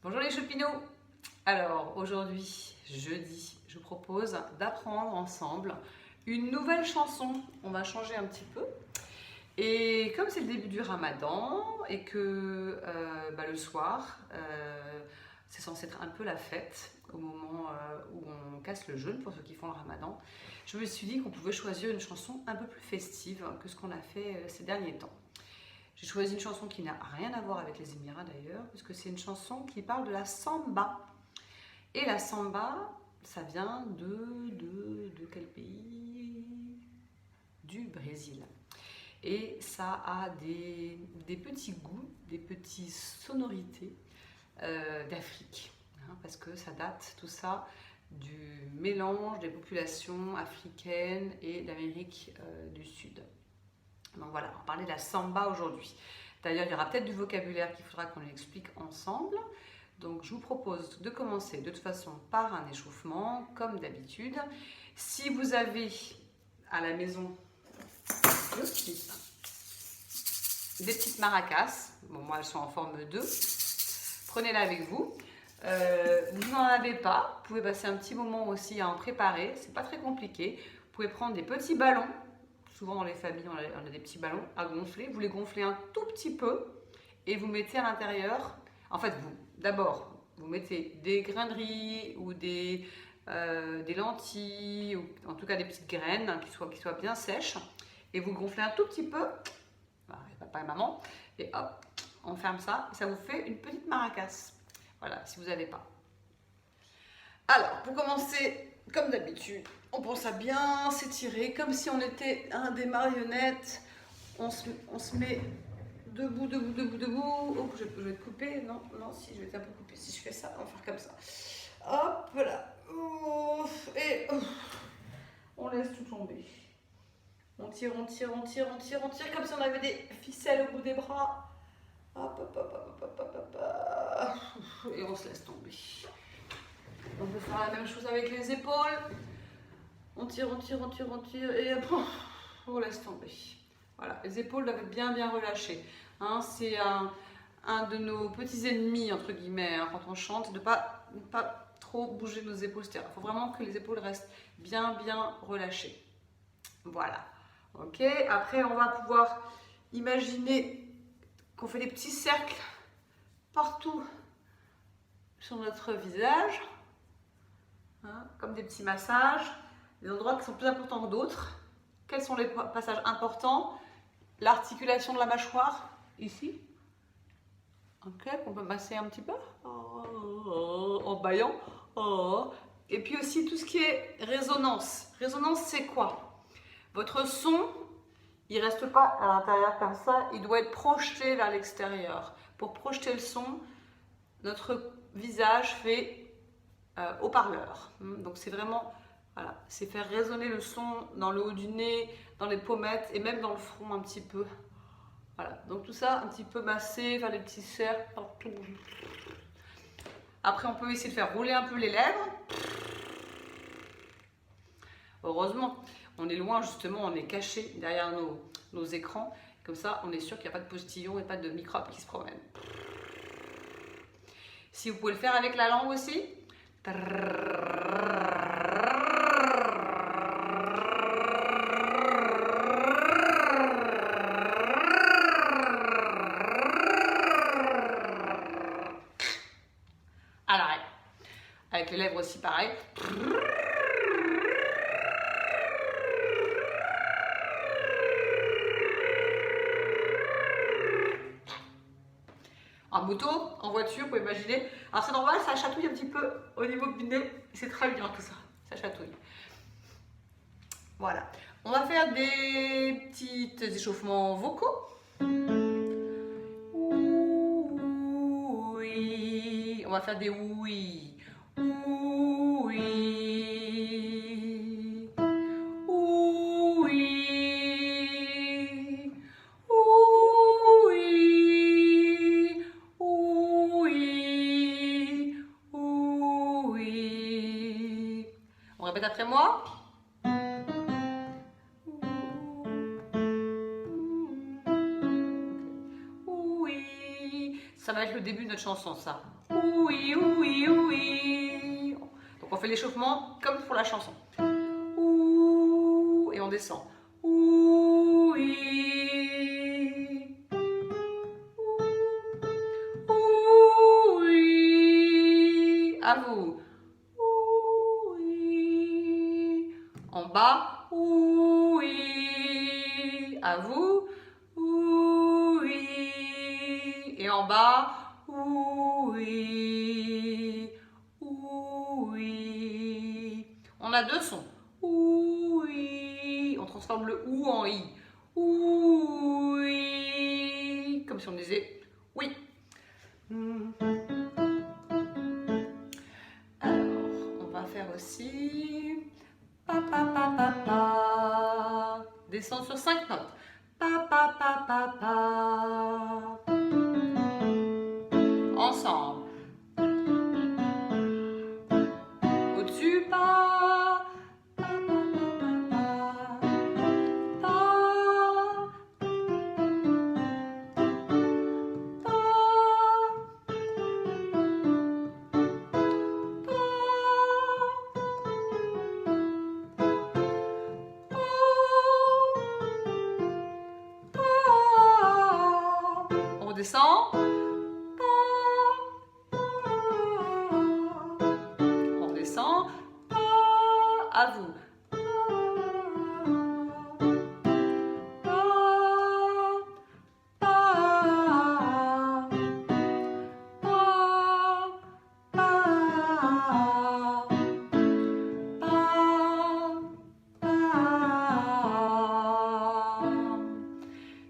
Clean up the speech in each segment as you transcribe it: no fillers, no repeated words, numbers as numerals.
Bonjour les choupinous. Alors aujourd'hui, jeudi, je propose d'apprendre ensemble une nouvelle chanson. On va changer un petit peu. Et comme c'est le début du Ramadan et que le soir, c'est censé être un peu la fête au moment où on casse le jeûne pour ceux qui font le Ramadan, je me suis dit qu'on pouvait choisir une chanson un peu plus festive que ce qu'on a fait ces derniers temps. J'ai choisi une chanson qui n'a rien à voir avec les Émirats d'ailleurs, puisque c'est une chanson qui parle de la samba. Et la samba, ça vient de quel pays? Du Brésil. Et ça a des petits goûts, des petites sonorités d'Afrique. Parce que ça date, tout ça, du mélange des populations africaines et d'Amérique du Sud. Donc voilà, on va parler de la samba aujourd'hui. D'ailleurs, il y aura peut-être du vocabulaire qu'il faudra qu'on explique ensemble. Donc je vous propose de commencer de toute façon par un échauffement, comme d'habitude. Si vous avez à la maison des petites maracas, bon moi elles sont en forme 2, prenez-la avec vous. Vous n'en avez pas, vous pouvez passer un petit moment aussi à en préparer, c'est pas très compliqué. Vous pouvez prendre des petits ballons. Souvent dans les familles, on a des petits ballons à gonfler. Vous les gonflez un tout petit peu et vous mettez à l'intérieur. En fait, d'abord, vous mettez des grains de riz ou des lentilles, ou en tout cas des petites graines qui soient bien sèches. Et vous gonflez un tout petit peu, papa et maman, et hop, on ferme ça. Et ça vous fait une petite maracas. Voilà, si vous n'avez pas. Alors, pour commencer, comme d'habitude, on pense à bien s'étirer, comme si on était des marionnettes. On se met debout, debout, debout, debout. Oh, je vais te couper. Non, si, je vais être un peu couper. Si je fais ça, on va faire comme ça. Hop là. Et on laisse tout tomber. On tire, on tire, on tire, on tire, on tire, comme si on avait des ficelles au bout des bras. Hop, hop, hop, hop, hop, hop, hop. Et on se laisse tomber. On peut faire la même chose avec les épaules. On tire, on tire, on tire, on tire, et après, on laisse tomber. Voilà, les épaules doivent être bien relâchées. C'est un de nos petits ennemis, entre guillemets, quand on chante, de ne pas trop bouger nos épaules. Il faut vraiment que les épaules restent bien relâchées. Voilà. Ok, après on va pouvoir imaginer qu'on fait des petits cercles partout sur notre visage. Comme des petits massages, des endroits qui sont plus importants que d'autres. Quels sont les passages importants? L'articulation de la mâchoire, ici. Ok, on peut masser un petit peu en bâillant. Et puis aussi tout ce qui est résonance. Résonance, c'est quoi? Votre son, il ne reste pas à l'intérieur comme ça, il doit être projeté vers l'extérieur. Pour projeter le son, notre visage fait haut-parleur. Donc c'est vraiment, voilà, c'est faire résonner le son dans le haut du nez, dans les pommettes et même dans le front un petit peu. Voilà, donc tout ça un petit peu massé, faire des petits cercles partout. Après on peut essayer de faire rouler un peu les lèvres. Heureusement, on est loin justement, on est caché derrière nos écrans. Comme ça, on est sûr qu'il n'y a pas de postillons et pas de microbes qui se promènent. Si vous pouvez le faire avec la langue aussi. Alors, avec les lèvres aussi pareil. En moto, en voiture, vous pouvez imaginer. Alors c'est normal, ça chatouille un petit peu au niveau du nez. C'est très bien tout ça, ça chatouille. Voilà. On va faire des petits échauffements vocaux. Oui. On va faire des oui. Oui. On répète après moi. Oui. Ça va être le début de notre chanson, ça. Oui, oui, oui. Donc on fait l'échauffement comme pour la chanson. Ouh, et on descend. Oui. Oui. À vous. Oui. En bas. Oui. À vous. Oui. Et en bas. Oui. Oui. On a deux sons. Oui. On transforme le ou en i. Oui. Comme si on disait oui. Alors, on va faire aussi pa pa pa pa pa. Descendre sur 5 notes. Pa pa pa pa pa. Ensemble. Au-dessus, pa. Pa pa pa pa pa. Pa. On redescend. On redescend. À vous.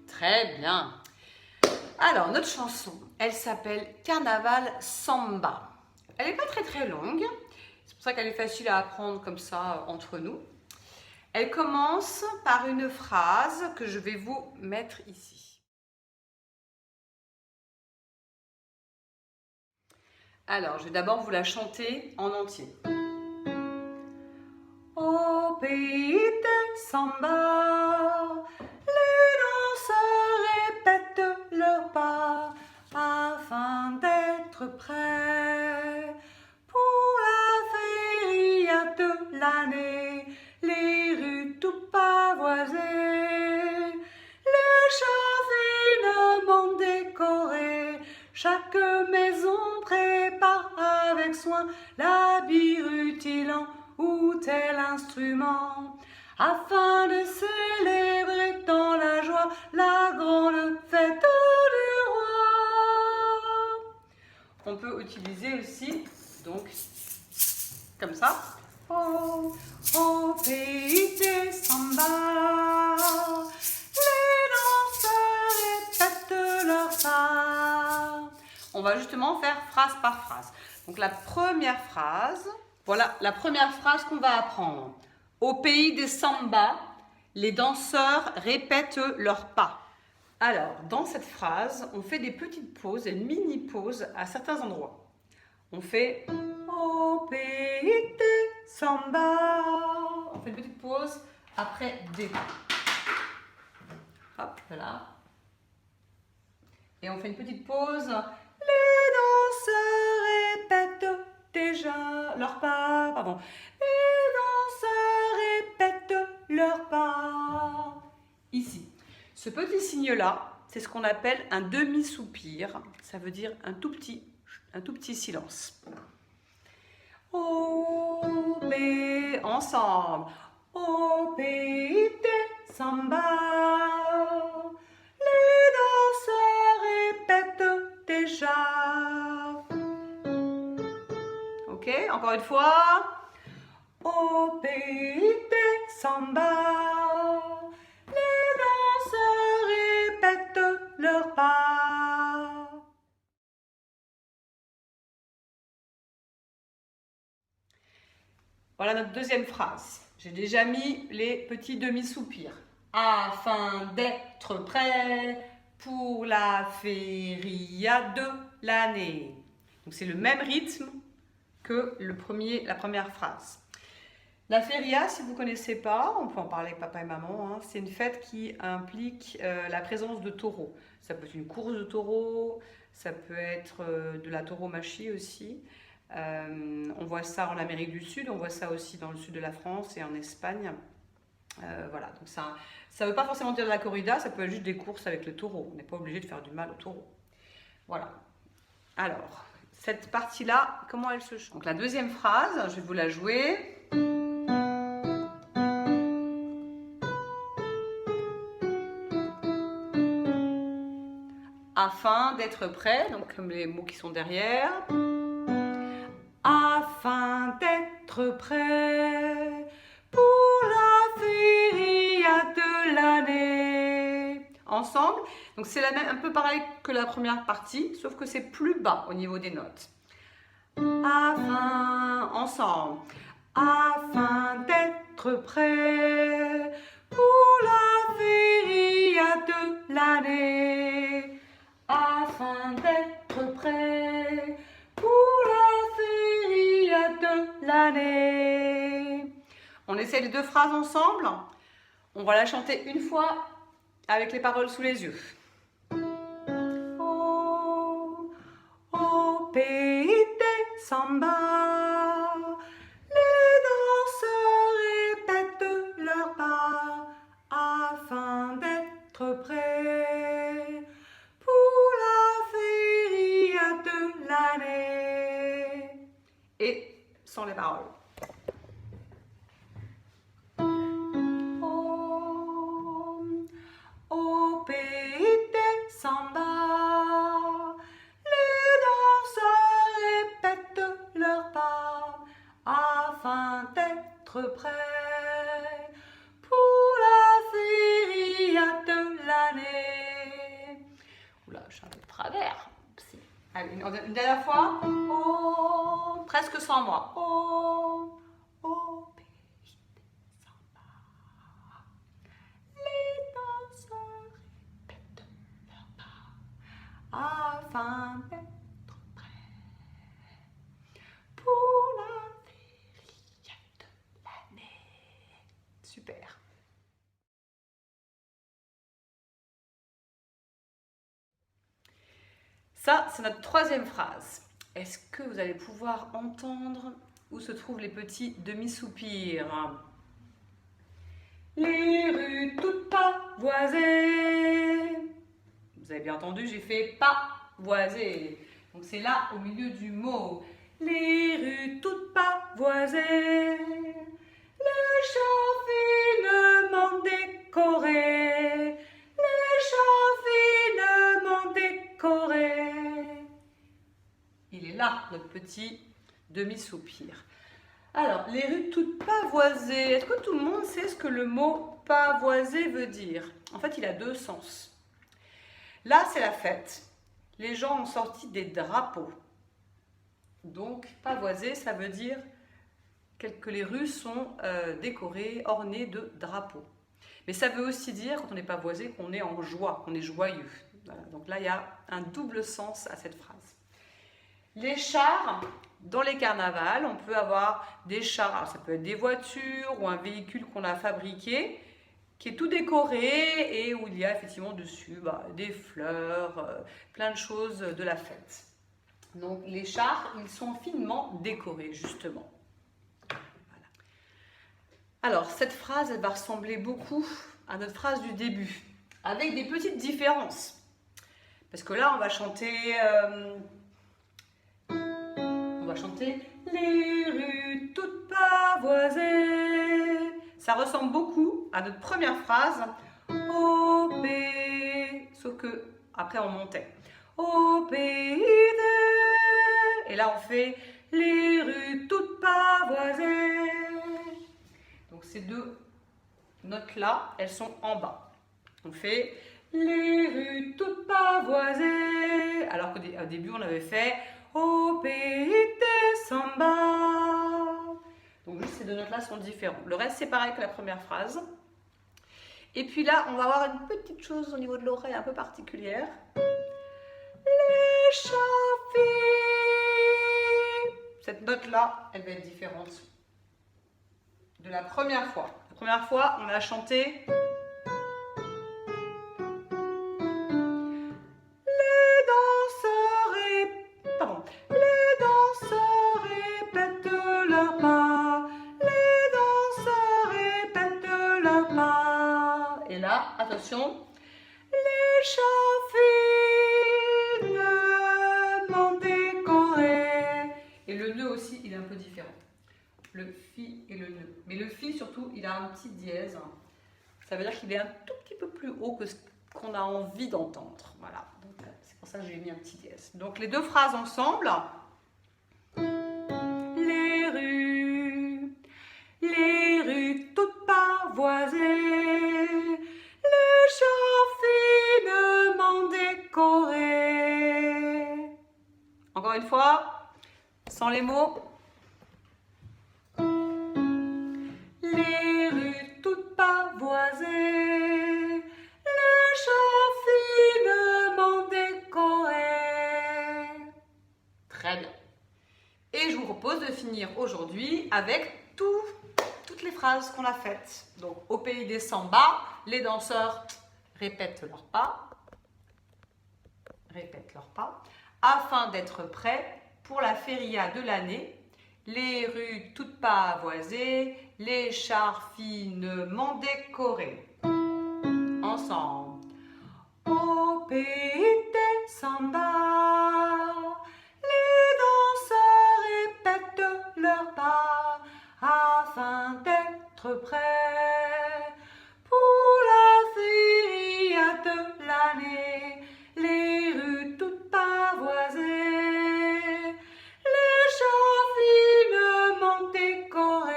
Très bien. Alors, notre chanson, elle s'appelle Carnaval Samba. Elle n'est pas très longue, c'est pour ça qu'elle est facile à apprendre comme ça entre nous. Elle commence par une phrase que je vais vous mettre ici. Alors, je vais d'abord vous la chanter en entier. Au pays des samba, les danseurs répètent leurs pas afin d'être prêts pour la feria de l'année. Les rues tout pavoisées, les chats finement décorés, chaque maison prépare avec soin l'habit rutilant ou tel instrument, afin de célébrer dans la joie la grande fête du roi. On peut utiliser aussi, donc, comme ça. Oh, au pays des samba, les danseurs répètent leur pas. On va justement faire phrase par phrase. Donc la première phrase, voilà la première phrase qu'on va apprendre. Au pays des samba, les danseurs répètent leurs pas. Alors, dans cette phrase, on fait des petites pauses, des mini-pauses à certains endroits. On fait au pays des samba. On fait une petite pause après des. Hop, voilà. Et on fait une petite pause. Les danseurs répètent déjà leurs pas. Pardon. Les danseurs répètent leurs pas. Ici. Ce petit signe-là, c'est ce qu'on appelle un demi-soupir. Ça veut dire un tout petit silence. Au pays, ensemble. Au pays des samba, les danseurs répètent déjà. Ok, encore une fois. Au pays des samba, les danseurs répètent leurs pas. Voilà notre deuxième phrase. J'ai déjà mis les petits demi-soupirs. Afin d'être prêt pour la feria de l'année. Donc c'est le même rythme que la première phrase. La feria, si vous ne connaissez pas, on peut en parler avec papa et maman, hein, c'est une fête qui implique la présence de taureaux. Ça peut être une course de taureaux, ça peut être de la tauromachie aussi. On voit ça en Amérique du Sud, on voit ça aussi dans le sud de la France et en Espagne. Voilà, donc ça ne veut pas forcément dire de la corrida, ça peut être juste des courses avec le taureau. On n'est pas obligé de faire du mal au taureau. Voilà. Alors, cette partie-là, comment elle se chante? Donc la deuxième phrase, je vais vous la jouer. Afin d'être prêt, donc comme les mots qui sont derrière. Afin d'être prêt pour la feria de l'année. Ensemble, donc c'est un peu pareil que la première partie, sauf que c'est plus bas au niveau des notes. Afin, ensemble. Afin d'être prêt pour la feria de l'année. Afin d'être prêt pour la feria de l'année. On essaie les deux phrases ensemble. On va la chanter une fois avec les paroles sous les yeux. Oh, au pays des samba, les danseurs répètent leurs pas afin d'être prêts pour la feria de l'année. Et sans les paroles. Oh, au pays des samba, les danseurs répètent leurs pas afin d'être prêts pour la feria de l'année. Oula, je suis un peu de travers. Allez, une dernière fois. Oh, presque sans moi. Oh, au pays des samba, les danseurs répètent leurs pas afin d'être prêts pour la feria de l'année. Super. Ça, c'est notre troisième phrase. Est-ce que vous allez pouvoir entendre où se trouvent les petits demi-soupirs? Les rues toutes pavoisées. Vous avez bien entendu, j'ai fait pavoisées. Donc c'est là au milieu du mot. Les rues toutes pavoisées. Les champs finement décorés. Les champs finement décorés. Il est là, notre petit demi-soupir. Alors, les rues toutes pavoisées. Est-ce que tout le monde sait ce que le mot pavoisé veut dire? En fait, il a deux sens. Là, c'est la fête. Les gens ont sorti des drapeaux. Donc, pavoisé, ça veut dire que les rues sont décorées, ornées de drapeaux. Mais ça veut aussi dire, quand on est pavoisé, qu'on est en joie, qu'on est joyeux. Voilà. Donc là, il y a un double sens à cette phrase. Les chars, dans les carnavals, on peut avoir des chars, alors ça peut être des voitures ou un véhicule qu'on a fabriqué, qui est tout décoré et où il y a effectivement dessus des fleurs, plein de choses de la fête. Donc les chars, ils sont finement décorés justement. Voilà. Alors cette phrase, elle va ressembler beaucoup à notre phrase du début, avec des petites différences. Parce que là, on va chanter les rues toutes pavoisées. Ça ressemble beaucoup à notre première phrase. Au pays, sauf que après on montait. Au pays de. Et là on fait les rues toutes pavoisées. Donc ces deux notes là, elles sont en bas. On fait les rues toutes pavoisées. Alors qu'au début on avait fait au pays des samba. Donc juste ces deux notes là sont différentes. Le reste c'est pareil que la première phrase. Et puis là on va avoir une petite chose au niveau de l'oreille un peu particulière. Les chaffis. Cette note là elle va être différente de la première fois. La première fois, on a chanté... Les danseurs répètent leurs pas. Les danseurs répètent leurs pas. Et là, attention. Les chats finement décorés. Et le nœud aussi, il est un peu différent. Le fi et le nœud. Mais le fi, surtout, il a un petit dièse. Ça veut dire qu'il est un tout petit peu plus haut que ce qu'on a envie d'entendre. Voilà. C'est pour ça que j'ai mis un petit dièse. Donc les deux phrases ensemble. Les rues toutes pavoisées, les champs finement décorés. Encore une fois, sans les mots. Les rues toutes pavoisées, les champs finement décorés. Très bien. Et je vous propose de finir aujourd'hui avec toutes les phrases qu'on a faites. Donc, au pays des sambas, les danseurs répètent leurs pas, afin d'être prêts pour la feria de l'année. Les rues toutes pavoisées, les chars finement décorés. Ensemble. Au pays des sambas, les danseurs répètent leurs pas afin d'être prêts pour la feria de l'année. Les rues toutes pavoisées, les champs finement décorés.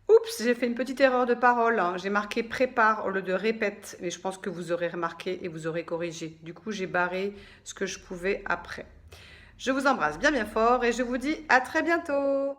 Oups, j'ai fait une petite erreur de parole. J'ai marqué prépare au lieu de répète, mais je pense que vous aurez remarqué et vous aurez corrigé. Du coup, j'ai barré ce que je pouvais après. Je vous embrasse bien bien fort et je vous dis à très bientôt.